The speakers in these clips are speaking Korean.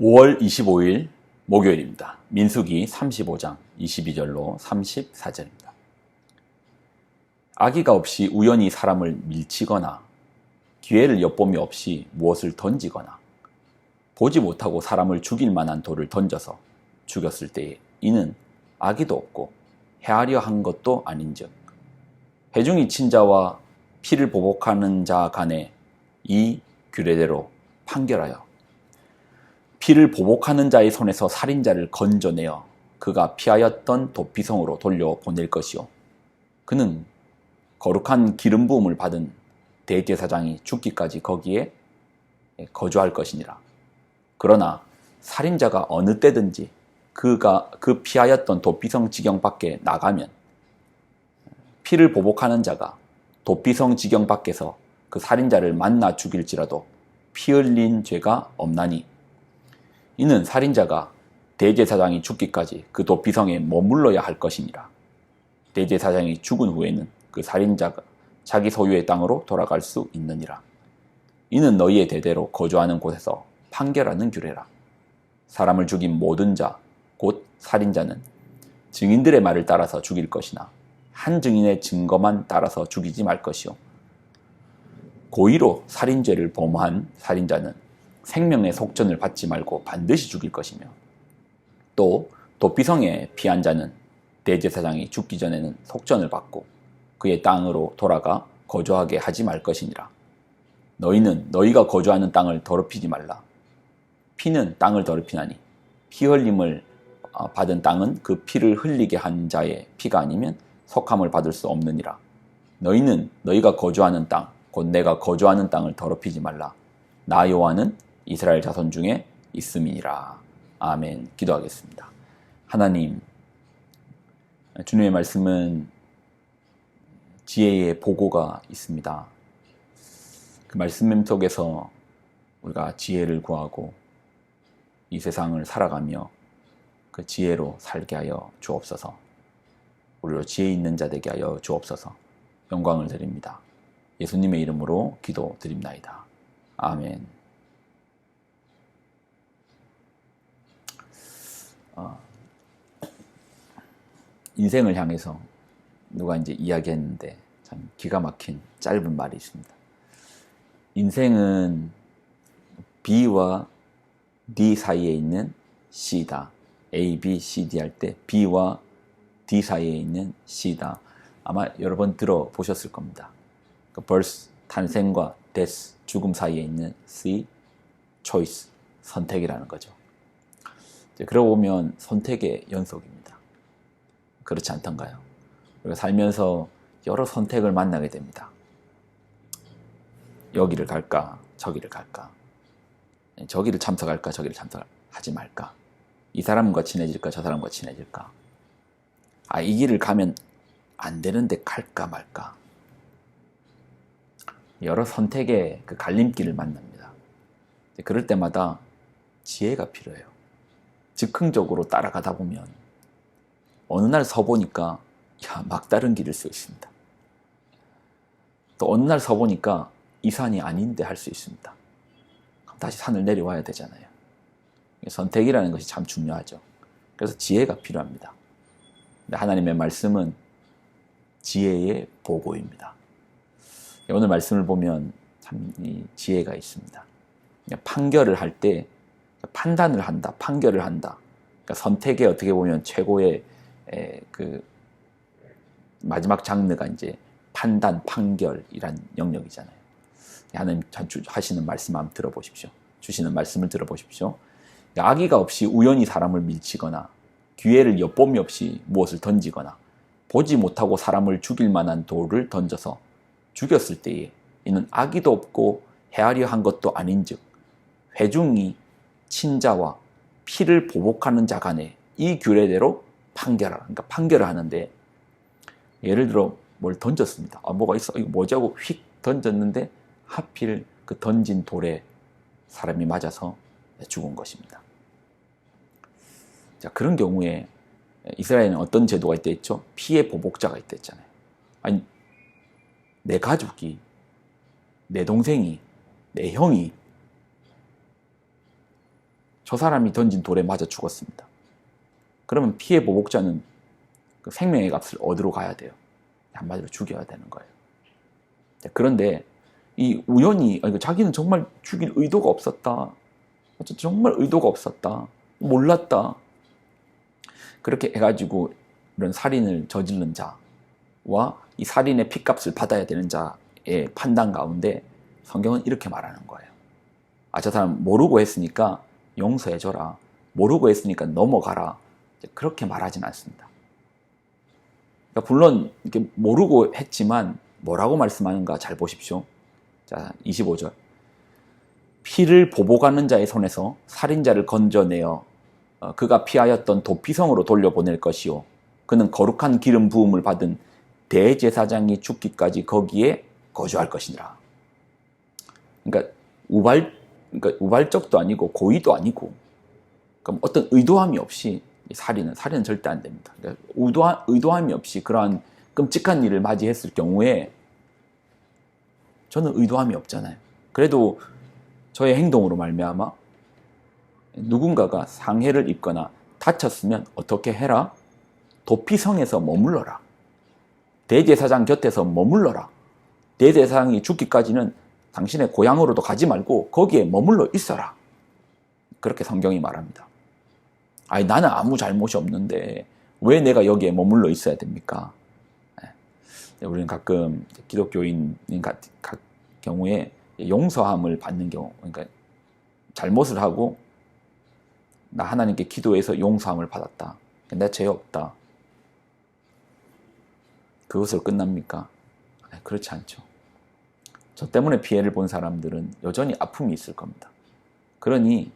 5월 25일 목요일입니다. 민수기 35장 22절로 34절입니다. 악의가 없이 우연히 사람을 밀치거나 기회를 엿봄이 없이 무엇을 던지거나 보지 못하고 사람을 죽일 만한 돌을 던져서 죽였을 때에 이는 악의도 없고 해하려 한 것도 아닌즉 회중이 친자와 피를 보복하는 자 간에 이 규례대로 판결하여 피를 보복하는 자의 손에서 살인자를 건져내어 그가 피하였던 도피성으로 돌려보낼 것이요 그는 거룩한 기름 부음을 받은 대제사장이 죽기까지 거기에 거주할 것이니라. 그러나 살인자가 어느 때든지 그가 그 피하였던 도피성 지경 밖에 나가면 피를 보복하는 자가 도피성 지경 밖에서 그 살인자를 만나 죽일지라도 피 흘린 죄가 없나니 이는 살인자가 대제사장이 죽기까지 그 도피성에 머물러야 할 것이니라. 대제사장이 죽은 후에는 그 살인자가 자기 소유의 땅으로 돌아갈 수 있느니라. 이는 너희의 대대로 거주하는 곳에서 판결하는 규례라. 사람을 죽인 모든 자, 곧 살인자는 증인들의 말을 따라서 죽일 것이나 한 증인의 증거만 따라서 죽이지 말 것이요 고의로 살인죄를 범한 살인자는 생명의 속전을 받지 말고 반드시 죽일 것이며 또 도피성에 피한 자는 대제사장이 죽기 전에는 속전을 받고 그의 땅으로 돌아가 거주하게 하지 말 것이니라. 너희는 너희가 거주하는 땅을 더럽히지 말라. 피는 땅을 더럽히나니 피 흘림을 받은 땅은 그 피를 흘리게 한 자의 피가 아니면 속함을 받을 수 없느니라. 너희는 너희가 거주하는 땅, 곧 내가 거주하는 땅을 더럽히지 말라. 나 여호와는 이스라엘 자손 중에 있음이니라. 아멘. 기도하겠습니다. 하나님, 주님의 말씀은 지혜의 보고가 있습니다. 그 말씀 속에서 우리가 지혜를 구하고 이 세상을 살아가며 그 지혜로 살게 하여 주옵소서. 우리로 지혜 있는 자 되게 하여 주옵소서. 영광을 드립니다. 예수님의 이름으로 기도드립나이다. 아멘. 인생을 향해서 누가 이제 이야기했는데 참 기가 막힌 짧은 말이 있습니다. 인생은 B와 D 사이에 있는 C다. A, B, C, D 할 때 B와 D 사이에 있는 C다. 아마 여러 번 들어보셨을 겁니다. 그 birth, 탄생과 death, 죽음 사이에 있는 C, choice, 선택이라는 거죠. 그러고 보면 선택의 연속입니다. 그렇지 않던가요? 우리가 살면서 여러 선택을 만나게 됩니다. 여기를 갈까? 저기를 갈까? 저기를 참석할까? 저기를 참석하지 말까? 이 사람과 친해질까? 저 사람과 친해질까? 이 길을 가면 안 되는데 갈까 말까? 여러 선택의 그 갈림길을 만납니다. 그럴 때마다 지혜가 필요해요. 즉흥적으로 따라가다 보면 어느 날 서보니까 막다른 길일 수 있습니다. 또 어느 날 서보니까 이 산이 아닌데 할 수 있습니다. 그럼 다시 산을 내려와야 되잖아요. 선택이라는 것이 참 중요하죠. 그래서 지혜가 필요합니다. 근데 하나님의 말씀은 지혜의 보고입니다. 오늘 말씀을 보면 참 지혜가 있습니다. 판결을 할 때 판단을 한다, 판결을 한다. 그러니까 선택의 어떻게 보면 최고의 그 마지막 장르가 이제 판단, 판결이란 영역이잖아요. 하나님 하시는 말씀 한번 들어보십시오. 주시는 말씀을 들어보십시오. 악의가 없이 우연히 사람을 밀치거나 기회를 엿봄이 없이 무엇을 던지거나 보지 못하고 사람을 죽일 만한 돌을 던져서 죽였을 때에 이는 악의도 없고 해하려 한 것도 아닌즉 회중이 친자와 피를 보복하는 자 간에 이 규례대로 판결하라. 그러니까 판결을 하는데 예를 들어 뭘 던졌습니다. 뭐가 있어? 이거 뭐지 하고 휙 던졌는데 하필 그 던진 돌에 사람이 맞아서 죽은 것입니다. 자, 그런 경우에 이스라엘에는 어떤 제도가 있다 했죠? 피해 보복자가 있다 했잖아요. 아니, 내 가족이, 내 동생이, 내 형이 저 사람이 던진 돌에 맞아 죽었습니다. 그러면 피해 보복자는 그 생명의 값을 얻으러 가야 돼요. 한마디로 죽여야 되는 거예요. 그런데 이 우연히 자기는 정말 죽일 의도가 없었다. 정말 의도가 없었다. 몰랐다. 그렇게 해가지고 이런 살인을 저지른 자와 이 살인의 핏값을 받아야 되는 자의 판단 가운데 성경은 이렇게 말하는 거예요. 저 사람 모르고 했으니까 용서해줘라. 모르고 했으니까 넘어가라. 그렇게 말하진 않습니다. 그러니까 물론 이렇게 모르고 했지만 뭐라고 말씀하는가 잘 보십시오. 자, 25절. 피를 보복하는 자의 손에서 살인자를 건져내어 그가 피하였던 도피성으로 돌려보낼 것이요. 그는 거룩한 기름 부음을 받은 대제사장이 죽기까지 거기에 거주할 것이니라. 그러니까 우발적도 아니고 고의도 아니고 그럼 어떤 의도함이 없이 살인은 절대 안 됩니다. 그러니까 의도함이 없이 그러한 끔찍한 일을 맞이했을 경우에 저는 의도함이 없잖아요. 그래도 저의 행동으로 말미암아 누군가가 상해를 입거나 다쳤으면 어떻게 해라? 도피성에서 머물러라. 대제사장 곁에서 머물러라. 대제사장이 죽기까지는 당신의 고향으로도 가지 말고 거기에 머물러 있어라. 그렇게 성경이 말합니다. 나는 아무 잘못이 없는데 왜 내가 여기에 머물러 있어야 됩니까? 우리는 가끔 기독교인인 각 경우에 용서함을 받는 경우, 그러니까 잘못을 하고 나 하나님께 기도해서 용서함을 받았다. 내 죄 없다. 그것으로 끝납니까? 그렇지 않죠. 저 때문에 피해를 본 사람들은 여전히 아픔이 있을 겁니다. 그러니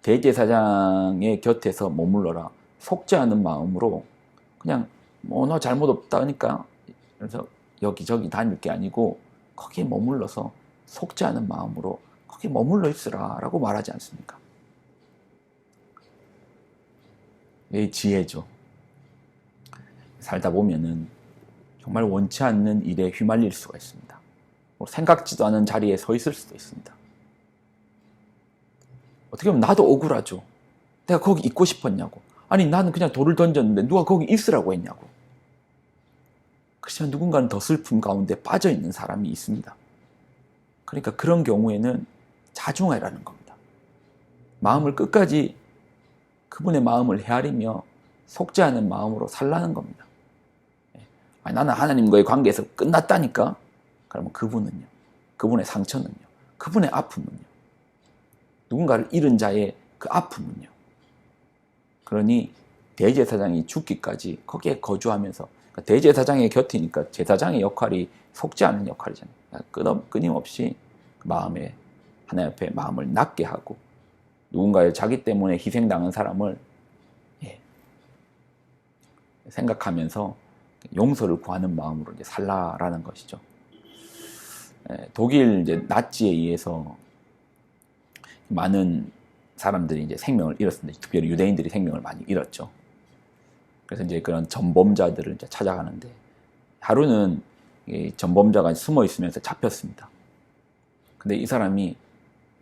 대제사장의 곁에서 머물러라. 속지 않은 마음으로 그냥 너 잘못 없다니까 그래서 여기저기 다닐 게 아니고 거기에 머물러서 속지 않은 마음으로 거기에 머물러 있으라 라고 말하지 않습니까? 이 지혜죠. 살다 보면은 정말 원치 않는 일에 휘말릴 수가 있습니다. 생각지도 않은 자리에 서 있을 수도 있습니다. 어떻게 보면 나도 억울하죠. 내가 거기 있고 싶었냐고. 아니 나는 그냥 돌을 던졌는데 누가 거기 있으라고 했냐고. 그렇지만 누군가는 더 슬픔 가운데 빠져있는 사람이 있습니다. 그러니까 그런 경우에는 자중하라는 겁니다. 마음을 끝까지 그분의 마음을 헤아리며 속지 않은 마음으로 살라는 겁니다. 아니, 나는 하나님과의 관계에서 끝났다니까? 그러면 그분은요. 그분의 상처는요. 그분의 아픔은요. 누군가를 잃은 자의 그 아픔은요. 그러니 대제사장이 죽기까지 거기에 거주하면서 그러니까 대제사장의 곁이니까 제사장의 역할이 속지 않은 역할이잖아요. 끊임없이 마음에 하나님 앞에 마음을 낮게 하고 누군가의 자기 때문에 희생당한 사람을 생각하면서 용서를 구하는 마음으로 이제 살라라는 것이죠. 독일 이제 나치에 의해서 많은 사람들이 이제 생명을 잃었습니다. 특별히 유대인들이 생명을 많이 잃었죠. 그래서 이제 그런 전범자들을 이제 찾아가는데 하루는 이 전범자가 숨어 있으면서 잡혔습니다. 근데 이 사람이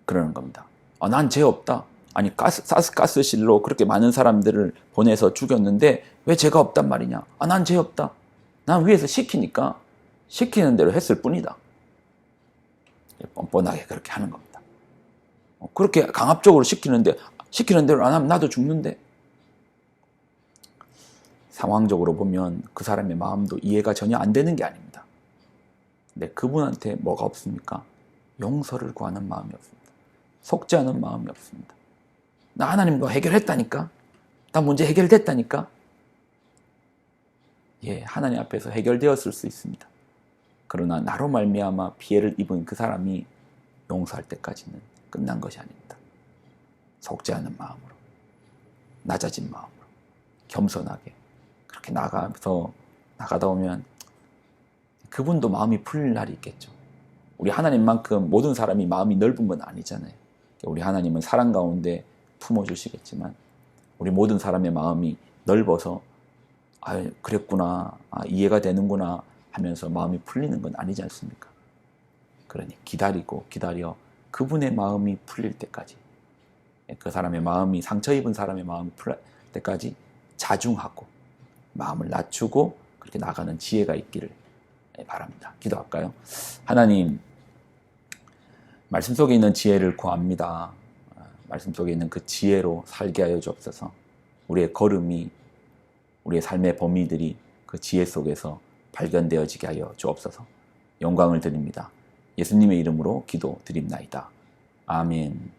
그러는 겁니다. 난 죄 없다. 아니 가스실로 그렇게 많은 사람들을 보내서 죽였는데 왜 죄가 없단 말이냐? 난 죄 없다. 난 위에서 시키니까 시키는 대로 했을 뿐이다. 뻔뻔하게 그렇게 하는 겁니다. 그렇게 강압적으로 시키는 대로 안 하면 나도 죽는데. 상황적으로 보면 그 사람의 마음도 이해가 전혀 안 되는 게 아닙니다. 근데 그분한테 뭐가 없습니까? 용서를 구하는 마음이 없습니다. 속지 않은 마음이 없습니다. 나 하나님과 해결했다니까? 나 문제 해결됐다니까? 하나님 앞에서 해결되었을 수 있습니다. 그러나 나로 말미암아 피해를 입은 그 사람이 용서할 때까지는 끝난 것이 아닙니다. 속지 않은 마음으로, 낮아진 마음으로, 겸손하게 그렇게 나가다 보면 그분도 마음이 풀릴 날이 있겠죠. 우리 하나님만큼 모든 사람이 마음이 넓은 건 아니잖아요. 우리 하나님은 사랑 가운데 품어주시겠지만 우리 모든 사람의 마음이 넓어서 그랬구나, 이해가 되는구나 하면서 마음이 풀리는 건 아니지 않습니까? 그러니 기다려 그분의 마음이 풀릴 때까지 그 사람의 마음이, 상처 입은 사람의 마음이 풀릴 때까지 자중하고 마음을 낮추고 그렇게 나가는 지혜가 있기를 바랍니다. 기도할까요? 하나님, 말씀 속에 있는 지혜를 구합니다. 말씀 속에 있는 그 지혜로 살게 하여 주옵소서. 우리의 걸음이, 우리의 삶의 범위들이 그 지혜 속에서 발견되어지게 하여 주옵소서. 영광을 드립니다. 예수님의 이름으로 기도드립나이다. 아멘.